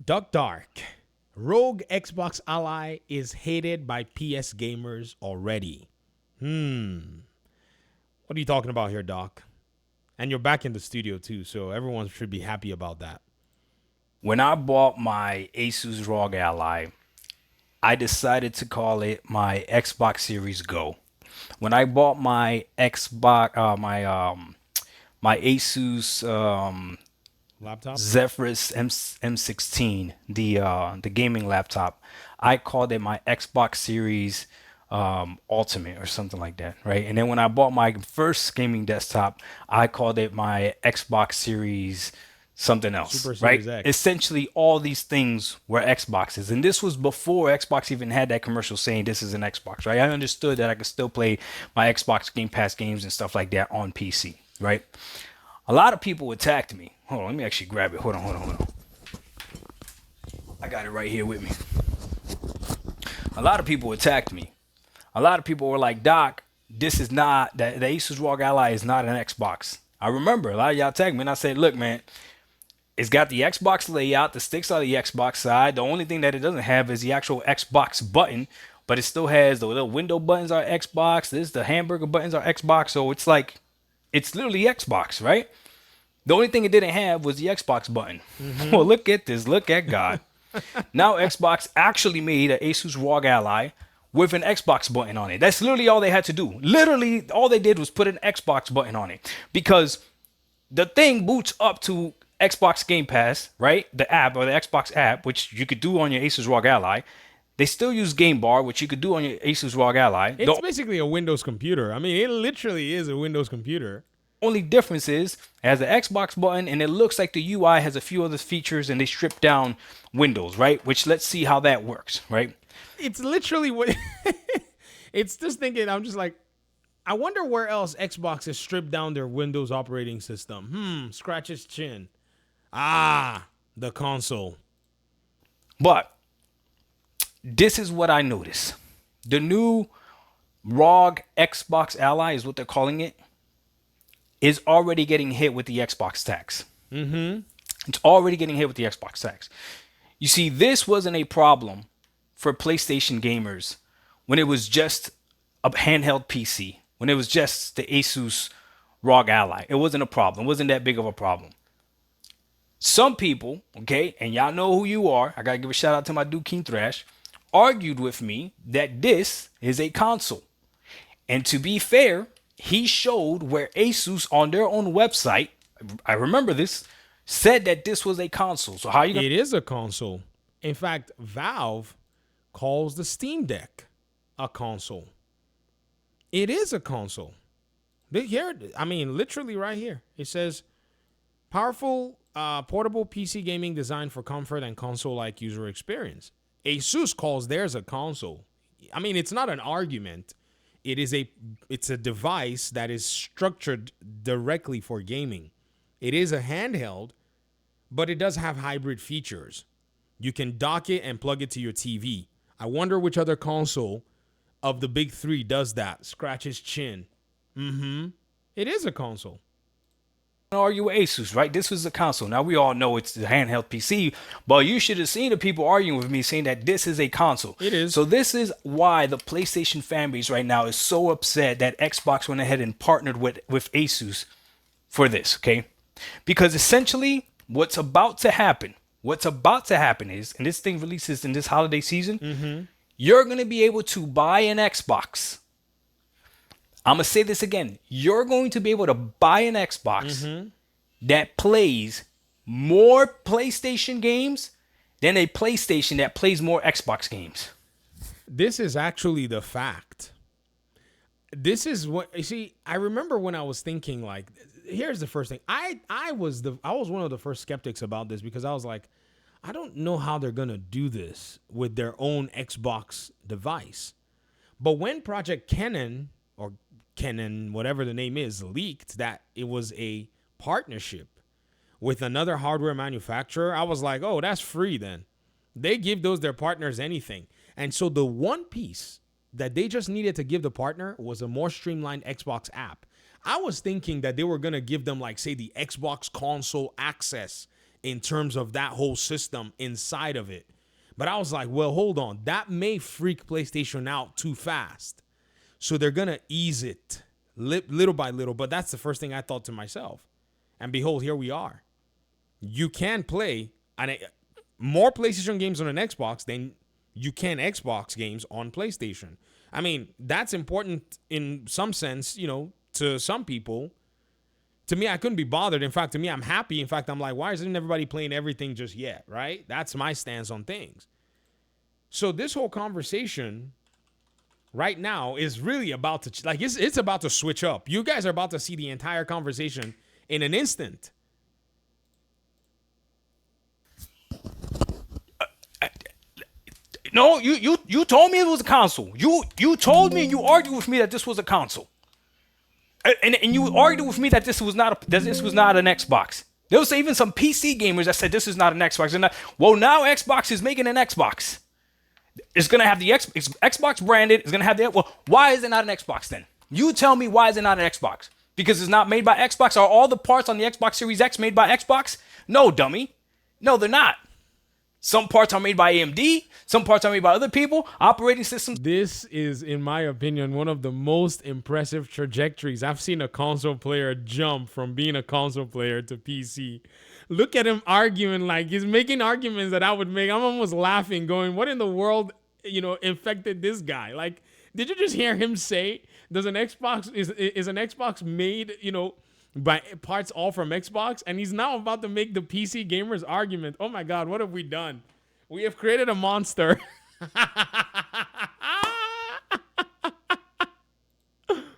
Duck Dark. ROG Xbox Ally is hated by PS gamers already. What are you talking about here, Doc? And you're back in the studio too, so everyone should be happy about that. When I bought my ASUS ROG Ally, I decided to call it my Xbox Series Go. When I bought my Xbox, my ASUS Laptop? Zephyrus M16, the gaming laptop, I called it my Xbox Series Ultimate or something like that, right? And then when I bought my first gaming desktop, I called it my Xbox Series something else, Super right? Series X. Essentially, all these things were Xboxes, and this was before Xbox even had that commercial saying this is an Xbox, right? I understood that I could still play my Xbox Game Pass games and stuff like that on PC, right? A lot of people attacked me. Hold on, let me actually grab it. Hold on. I got it right here with me. A lot of people attacked me. A lot of people were like, Doc, this is not, the Asus ROG Ally is not an Xbox. I remember a lot of y'all tagged me and I said, look, man, it's got the Xbox layout. The sticks are the Xbox side. The only thing that it doesn't have is the actual Xbox button, but it still has the little window buttons are Xbox. The hamburger buttons are Xbox. So it's like, it's literally Xbox, right? The only thing it didn't have was the Xbox button. Well, look at this. Look at God. Now Xbox actually made an Asus ROG Ally with an Xbox button on it. That's literally all they had to do. Literally, all they did was put an Xbox button on it because the thing boots up to Xbox Game Pass, right? The app or the Xbox app, which you could do on your Asus ROG Ally. They still use Game Bar, which you could do on your Asus ROG Ally. It's basically a Windows computer. I mean, it literally is a Windows computer. Only difference is it has an Xbox button and it looks like the UI has a few other features and they stripped down Windows, right? Which let's see how that works, right? It's literally what it's just thinking. I'm just like, I wonder where else Xbox has stripped down their Windows operating system. Scratch his chin. The console. But this is what I noticed. The new ROG Xbox Ally is what they're calling it, is already getting hit with the Xbox tax. It's already getting hit with the Xbox tax. You see, this wasn't a problem for PlayStation gamers when it was just a handheld PC, when it was just the Asus ROG Ally. It wasn't a problem. It wasn't that big of a problem. Some people, okay, and y'all know who you are, I gotta give a shout out to my dude King Thrash, argued with me that this is a console. And to be fair, he showed where Asus on their own website, I remember this, said that this was a console. So how you gonna... It is a console. In fact, Valve calls the Steam Deck a console. It is a console. Here, I mean, literally right here. It says powerful portable PC gaming designed for comfort and console-like user experience. Asus calls theirs a console. I mean, it's not an argument. It's a device that is structured directly for gaming. It is a handheld, but it does have hybrid features. You can dock it and plug it to your TV. I wonder which other console of the big three does that. Scratch his chin. It is a console. argue with Asus, right? This was a console. Now we all know it's the handheld PC, but you should have seen the people arguing with me saying that this is a console. It is. So this is why the PlayStation fan base right now is so upset that Xbox went ahead and partnered with Asus for this, okay? Because essentially what's about to happen is, and this thing releases in this holiday season, you're going to be able to buy an Xbox. I'm going to say this again. You're going to be able to buy an Xbox that plays more PlayStation games than a PlayStation that plays more Xbox games. This is actually the fact. This is what you see. I remember when I was thinking, like, here's the first thing. I was one of the first skeptics about this because I was like, I don't know how they're gonna do this with their own Xbox device. But when Project Canon or Canon, whatever the name is, leaked that it was a partnership with another hardware manufacturer, I was like, oh, that's free then. They give their partners anything. And so the one piece that they just needed to give the partner was a more streamlined Xbox app. I was thinking that they were going to give them, like, say, the Xbox console access in terms of that whole system inside of it. But I was like, well, hold on. That may freak PlayStation out too fast. So they're going to ease it little by little. But that's the first thing I thought to myself. And behold, here we are. You can play more PlayStation games on an Xbox than you can Xbox games on PlayStation. I mean, that's important in some sense, you know, to some people. To me, I couldn't be bothered. In fact, to me, I'm happy. In fact, I'm like, why isn't everybody playing everything just yet, right? That's my stance on things. So this whole conversation right now is really about to, like, it's about to switch up. You guys are about to see the entire conversation in an instant. No, you told me it was a console. You told me, you argued with me that this was a console. And you argued with me that this was not an Xbox. There was even some PC gamers that said this is not an Xbox. And well, now Xbox is making an Xbox. It's gonna have the Xbox branded. It's gonna have the. Well, why is it not an Xbox then? You tell me, why is it not an Xbox? Because it's not made by Xbox. Are all the parts on the Xbox Series X made by Xbox? No, dummy. No, they're not. Some parts are made by AMD. Some parts are made by other people. Operating systems. This is, in my opinion, one of the most impressive trajectories. I've seen a console player jump from being a console player to PC. Look at him arguing, like he's making arguments that I would make. I'm almost laughing, going, what in the world, you know, infected this guy? Like, did you just hear him say, is an Xbox made, you know, by parts all from Xbox? And he's now about to make the PC gamers argument. Oh my God, what have we done? We have created a monster.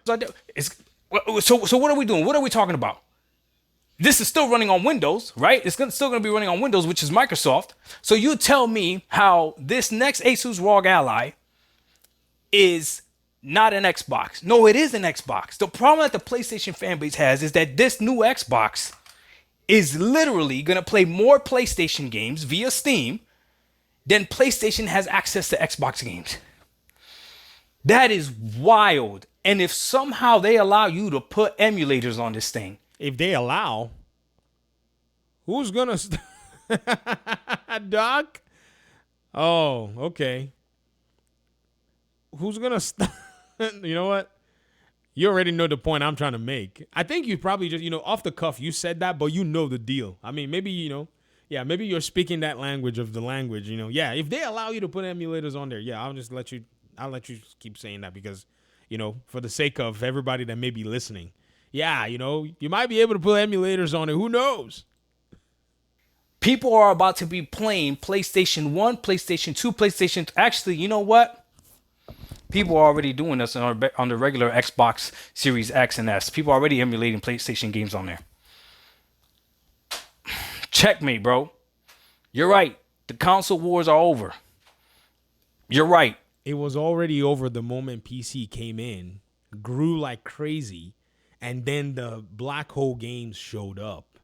So what are we doing? What are we talking about? This is still running on Windows, right? It's still going to be running on Windows, which is Microsoft. So you tell me how this next ASUS ROG Ally is not an Xbox. No, it is an Xbox. The problem that the PlayStation fan base has is that this new Xbox is literally going to play more PlayStation games via Steam than PlayStation has access to Xbox games. That is wild. And if somehow they allow you to put emulators on this thing, if they allow, who's gonna Doc? Oh, okay. Who's gonna you know what? You already know the point I'm trying to make. I think you probably just, you know, off the cuff, you said that, but you know the deal. I mean, maybe, you know, yeah, maybe you're speaking that language of the language, you know. Yeah, if they allow you to put emulators on there, yeah, I'll let you keep saying that because, you know, for the sake of everybody that may be listening. Yeah, you know, you might be able to put emulators on it. Who knows? People are about to be playing PlayStation 1, PlayStation 2, PlayStation... Actually, you know what? People are already doing this on the regular Xbox Series X and S. People are already emulating PlayStation games on there. Checkmate, bro. You're right. The console wars are over. You're right. It was already over the moment PC came in, grew like crazy, and then the black hole games showed up.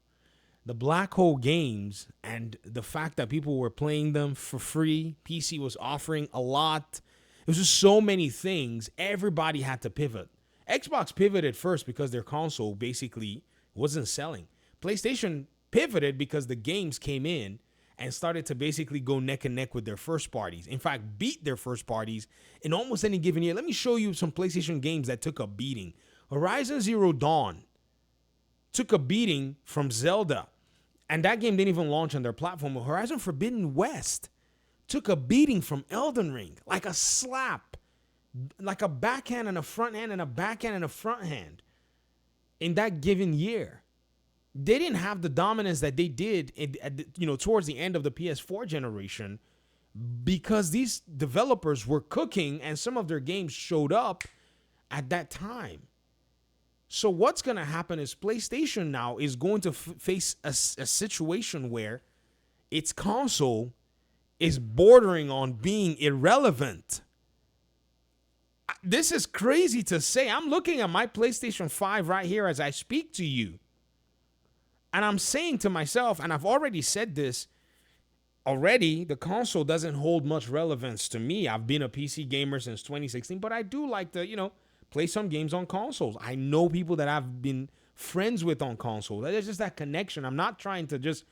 The black hole games and the fact that people were playing them for free, PC was offering a lot. It was just so many things. Everybody had to pivot. Xbox pivoted first because their console basically wasn't selling. PlayStation pivoted because the games came in and started to basically go neck and neck with their first parties. In fact, beat their first parties in almost any given year. Let me show you some PlayStation games that took a beating. Horizon Zero Dawn took a beating from Zelda, and that game didn't even launch on their platform. Horizon Forbidden West took a beating from Elden Ring, like a slap, like a backhand and a front hand and a backhand and a front hand in that given year. They didn't have the dominance that they did towards the end of the PS4 generation because these developers were cooking and some of their games showed up at that time. So what's going to happen is PlayStation now is going to face a situation where its console is bordering on being irrelevant. This is crazy to say. I'm looking at my PlayStation 5 right here as I speak to you. And I'm saying to myself, and I've already said this, the console doesn't hold much relevance to me. I've been a PC gamer since 2016, but I do like to, play some games on consoles. I know people that I've been friends with on console. There's just that connection. I'm not trying to just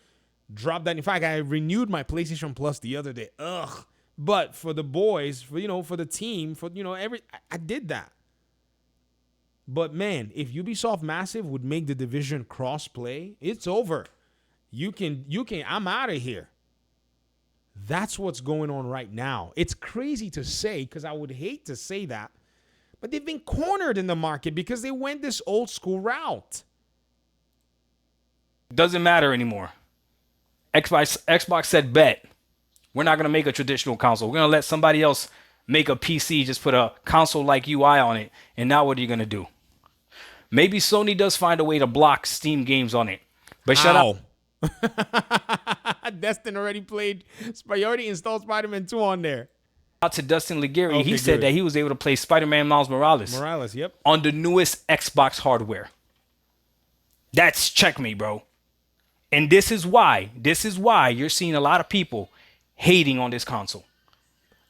Drop that. In fact, I renewed my PlayStation Plus the other day. Ugh. But for the boys, for the team, I did that. But man, if Ubisoft Massive would make the Division cross-play, it's over. You can, I'm out of here. That's what's going on right now. It's crazy to say, because I would hate to say that, but they've been cornered in the market because they went this old school route. Doesn't matter anymore. Xbox said, bet. We're not going to make a traditional console. We're going to let somebody else make a PC, just put a console-like UI on it. And now what are you going to do? Maybe Sony does find a way to block Steam games on it. But shut up. Destin already installed Spider-Man 2 on there. Out to Dustin Liguri, Okay, he said good. that he was able to play Spider-Man Miles Morales. Yep. On the newest Xbox hardware. That's checkmate, bro. And this is why you're seeing a lot of people hating on this console.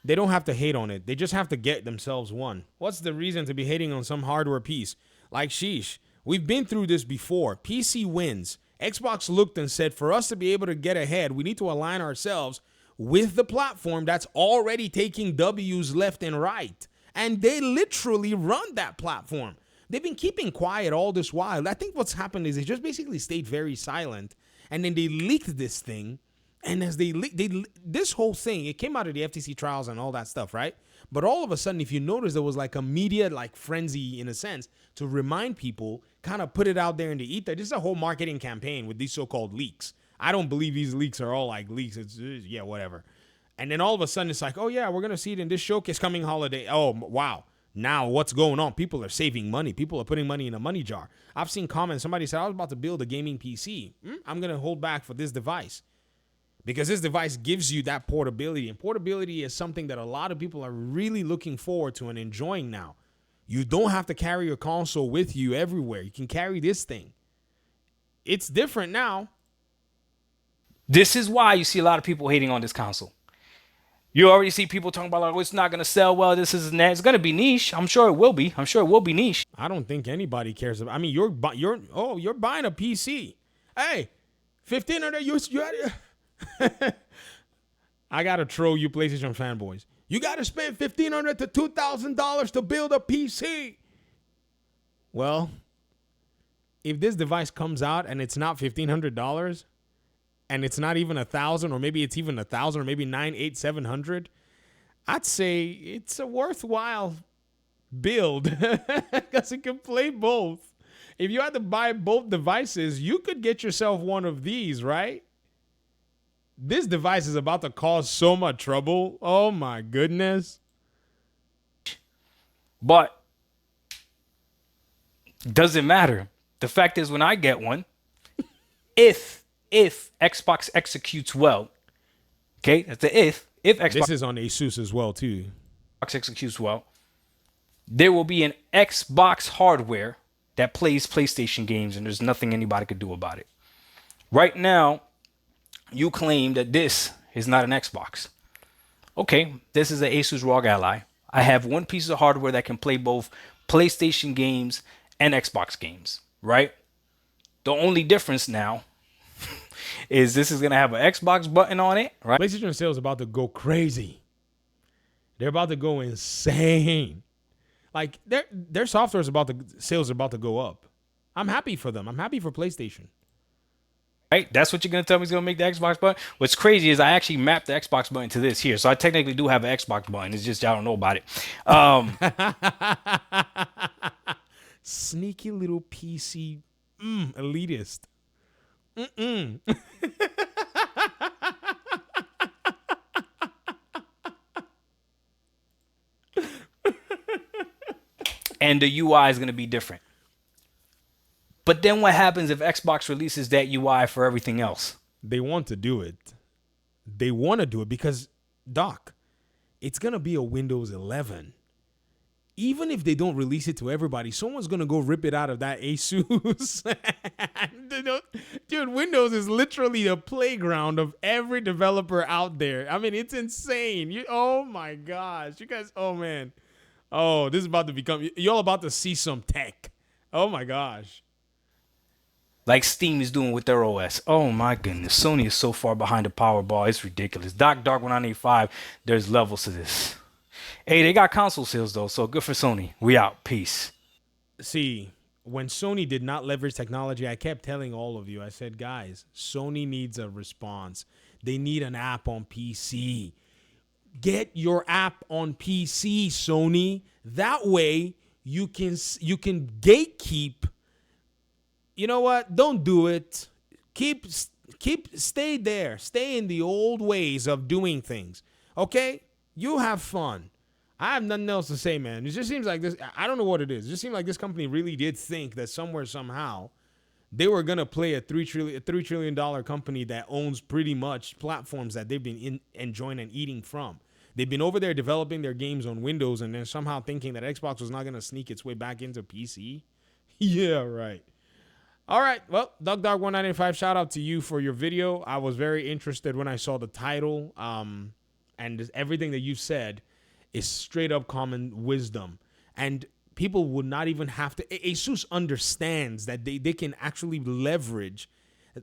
They don't have to hate on it. They just have to get themselves one. What's the reason to be hating on some hardware piece? Like, sheesh, we've been through this before. PC wins. Xbox looked and said, for us to be able to get ahead, we need to align ourselves with the platform that's already taking W's left and right. And they literally run that platform. They've been keeping quiet all this while. I think what's happened is they just basically stayed very silent. And then they leaked this thing. And as they this whole thing, it came out of the FTC trials and all that stuff, right? But all of a sudden, if you notice, there was like a media like frenzy in a sense to remind people, kind of put it out there in the ether. This is a whole marketing campaign with these so-called leaks. I don't believe these leaks are all like leaks. It's yeah, whatever. And then all of a sudden, it's like, oh yeah, we're gonna see it in this showcase coming holiday. Oh wow. Now what's going on? People are saving money. People are putting money in a money jar. I've seen comments. Somebody said, I was about to build a gaming PC. I'm going to hold back for this device because this device gives you that portability. And portability is something that a lot of people are really looking forward to and enjoying now. You don't have to carry your console with you everywhere. You can carry this thing. It's different now. This is why you see a lot of people hating on this console. You already see people talking about, like, oh, it's not going to sell well. This is that. It's going to be niche. I'm sure it will be. I'm sure it will be niche. I don't think anybody cares about. I mean, you're buying a PC. Hey, 1,500. I gotta troll you, PlayStation fanboys. You gotta spend $1,500 to $2,000 to build a PC. Well, if this device comes out and it's not $1,500. And it's not even 1,000, or maybe it's even 1,000, or maybe 900, 800, 700. I'd say it's a worthwhile build because it can play both. If you had to buy both devices, you could get yourself one of these, right? This device is about to cause so much trouble. Oh my goodness. But doesn't matter. The fact is, when I get one, if Xbox executes well, okay, that's the if Xbox. This is on ASUS as well too. Xbox executes well, there will be an Xbox hardware that plays PlayStation games, and there's nothing anybody could do about it. Right now, you claim that this is not an Xbox. Okay, this is an ASUS ROG Ally. I have one piece of hardware that can play both PlayStation games and Xbox games, right? The only difference now is this is going to have an Xbox button on it, right? PlayStation sales about to go crazy. They're about to go insane. Like their sales are about to go up. I'm happy for them. I'm happy for PlayStation. Right? That's what you're going to tell me is going to make the Xbox button? What's crazy is I actually mapped the Xbox button to this here. So I technically do have an Xbox button. It's just y'all don't know about it. Sneaky little PC elitist. And the UI is going to be different. But then what happens if Xbox releases that UI for everything else? They want to do it. They want to do it because, Doc, it's going to be a Windows 11. Even if they don't release it to everybody, someone's going to go rip it out of that ASUS. Dude, Windows is literally the playground of every developer out there. I mean, it's insane. Oh, my gosh. You guys, oh, man. Oh, this is about to become, you're all about to see some tech. Oh, my gosh. like Steam is doing with their OS. Oh my goodness, Sony is so far behind the Powerball. It's ridiculous. Dark 1985. There's levels to this. Hey, they got console sales though, so good for Sony. We out. Peace. See, when Sony did not leverage technology, I kept telling all of you, I said, guys, Sony needs a response. They need an app on PC. Get your app on PC, Sony. That way you can gatekeep. You know what? Don't do it. Stay there. Stay in the old ways of doing things. Okay? You have fun. I have nothing else to say, man. It just seems like this. I don't know what it is. It just seems like this company really did think that somewhere, somehow, they were going to play a $3 trillion company that owns pretty much platforms that they've been enjoying and eating from. They've been over there developing their games on Windows and then somehow thinking that Xbox was not going to sneak its way back into PC. Yeah, right. All right. Well, DuckDog1985, shout out to you for your video. I was very interested when I saw the title. And everything that you said is straight up common wisdom. And people would not even have to. ASUS understands that they can actually leverage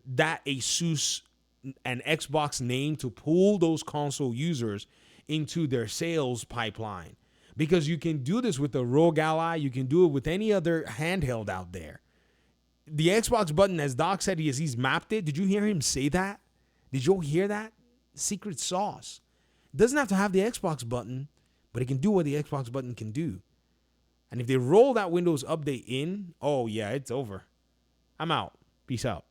that ASUS and Xbox name to pull those console users into their sales pipeline. Because you can do this with the ROG Ally. You can do it with any other handheld out there. The Xbox button, as Doc said, he's mapped it. Did you hear him say that? Did you all hear that? Secret sauce. It doesn't have to have the Xbox button, but it can do what the Xbox button can do. And if they roll that Windows update in, oh yeah, it's over. I'm out. Peace out.